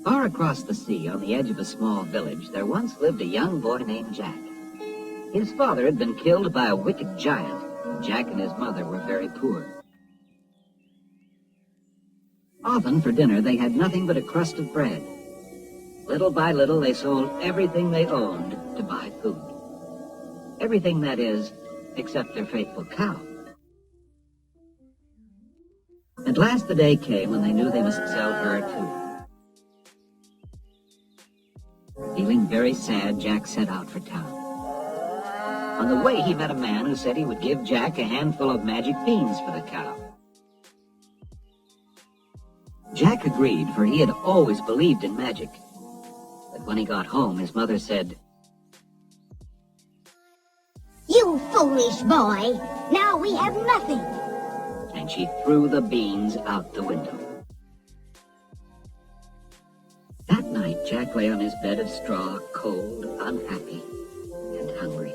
Far across the sea, on the edge of a small village, there once lived a young boy named Jack. His father had been killed by a wicked giant, and Jack and his mother were very poor. Often for dinner they had nothing but a crust of bread. Little by little they sold everything they owned to buy food. Everything, that is, except their faithful cow. At last the day came when they knew they must sell her too. Feeling very sad, Jack set out for town. On the way, he met a man who said he would give Jack a handful of magic beans for the cow. Jack agreed, for he had always believed in magic. But when he got home, his mother said, "You foolish boy! Now we have nothing!" And she threw the beans out the window. That night, Jack lay on his bed of straw, cold, unhappy, and hungry.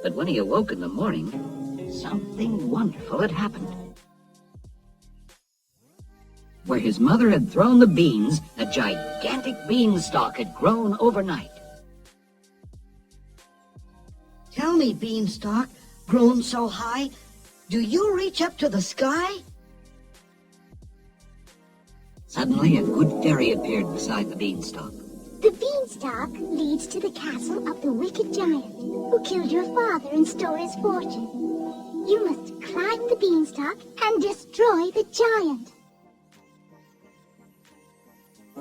But when he awoke in the morning, something wonderful had happened. Where his mother had thrown the beans, a gigantic beanstalk had grown overnight. "Tell me, beanstalk, grown so high, do you reach up to the sky?" Suddenly, a good fairy appeared beside the beanstalk. The beanstalk leads to the castle of the wicked giant who killed your father and stole his fortune. You must climb the beanstalk and destroy the giant.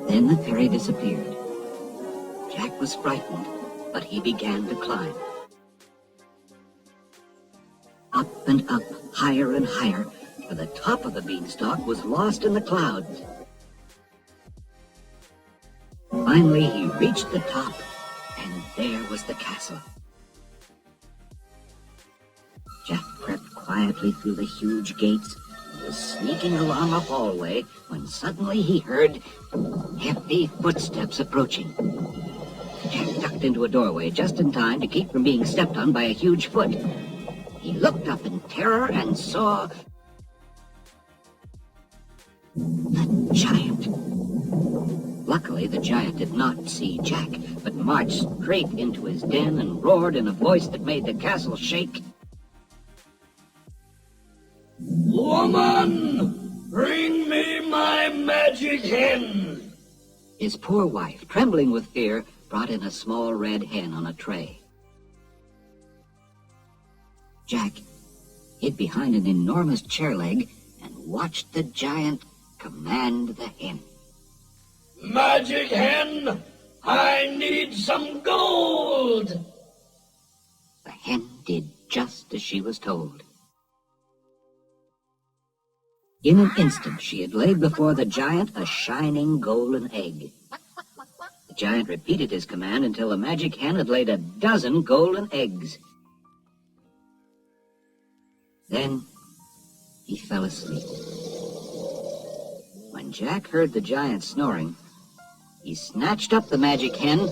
Then the fairy disappeared. Jack was frightened, but he began to climb. Up and up, higher and higher, for the top of the beanstalk was lost in the clouds. Finally, he reached the top, and there was the castle. Jack crept quietly through the huge gates and was sneaking along a hallway when suddenly he heard heavy footsteps approaching. Jack ducked into a doorway just in time to keep from being stepped on by a huge foot. He looked up in terror and saw the giant. Luckily, the giant did not see Jack, but marched straight into his den and roared in a voice that made the castle shake. "Woman, bring me my magic hen!" His poor wife, trembling with fear, brought in a small red hen on a tray. Jack hid behind an enormous chair leg and watched the giant command the hen. "Magic hen, I need some gold!" The hen did just as she was told. In an instant, she had laid before the giant a shining golden egg. The giant repeated his command until the magic hen had laid 12 golden eggs. Then he fell asleep. When Jack heard the giant snoring, he snatched up the magic hen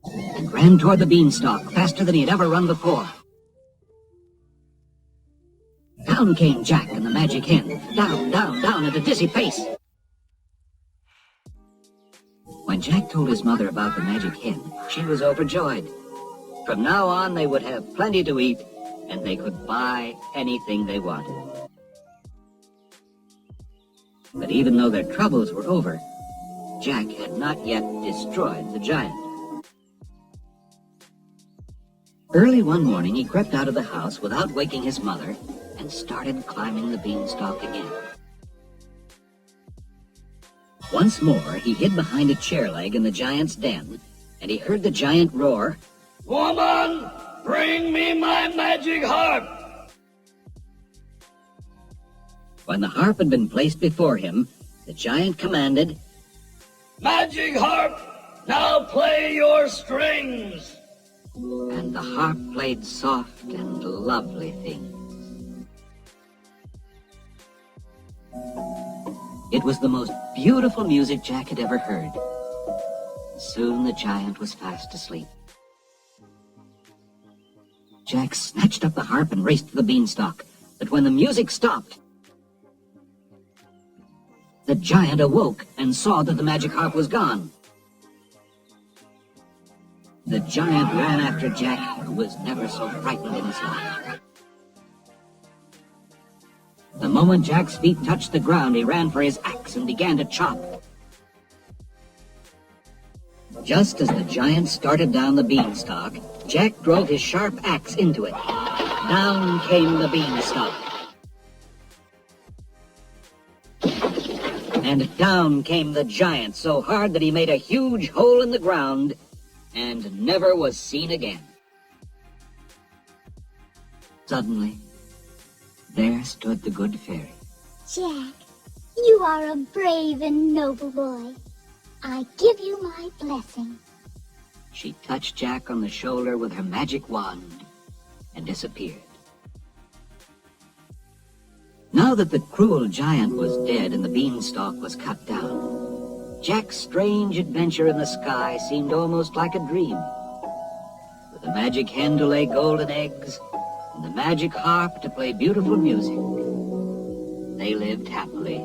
and ran toward the beanstalk faster than he had ever run before. Down came Jack and the magic hen, down, down, down at a dizzy pace. When Jack told his mother about the magic hen, she was overjoyed. From now on, they would have plenty to eat, and they could buy anything they wanted. But even though their troubles were over, Jack had not yet destroyed the giant. Early one morning, he crept out of the house without waking his mother and started climbing the beanstalk again. Once more, he hid behind a chair leg in the giant's den, and he heard the giant roar, "Woman, bring me my magic harp!" When the harp had been placed before him, the giant commanded, "Magic harp, now play your strings!" And the harp played soft and lovely things. It was the most beautiful music Jack had ever heard. Soon the giant was fast asleep. Jack snatched up the harp and raced to the beanstalk, but when the music stopped, the giant awoke and saw that the magic harp was gone. The giant ran after Jack, who was never so frightened in his life. The moment Jack's feet touched the ground, he ran for his axe and began to chop. Just as the giant started down the beanstalk, Jack drove his sharp axe into it. Down came the beanstalk. And down came the giant so hard that he made a huge hole in the ground and never was seen again. Suddenly, there stood the good fairy. Jack, you are a brave and noble boy. I give you my blessing. She touched Jack on the shoulder with her magic wand and disappeared. Now that the cruel giant was dead and the beanstalk was cut down, Jack's strange adventure in the sky seemed almost like a dream. With the magic hen to lay golden eggs and the magic harp to play beautiful music, they lived happily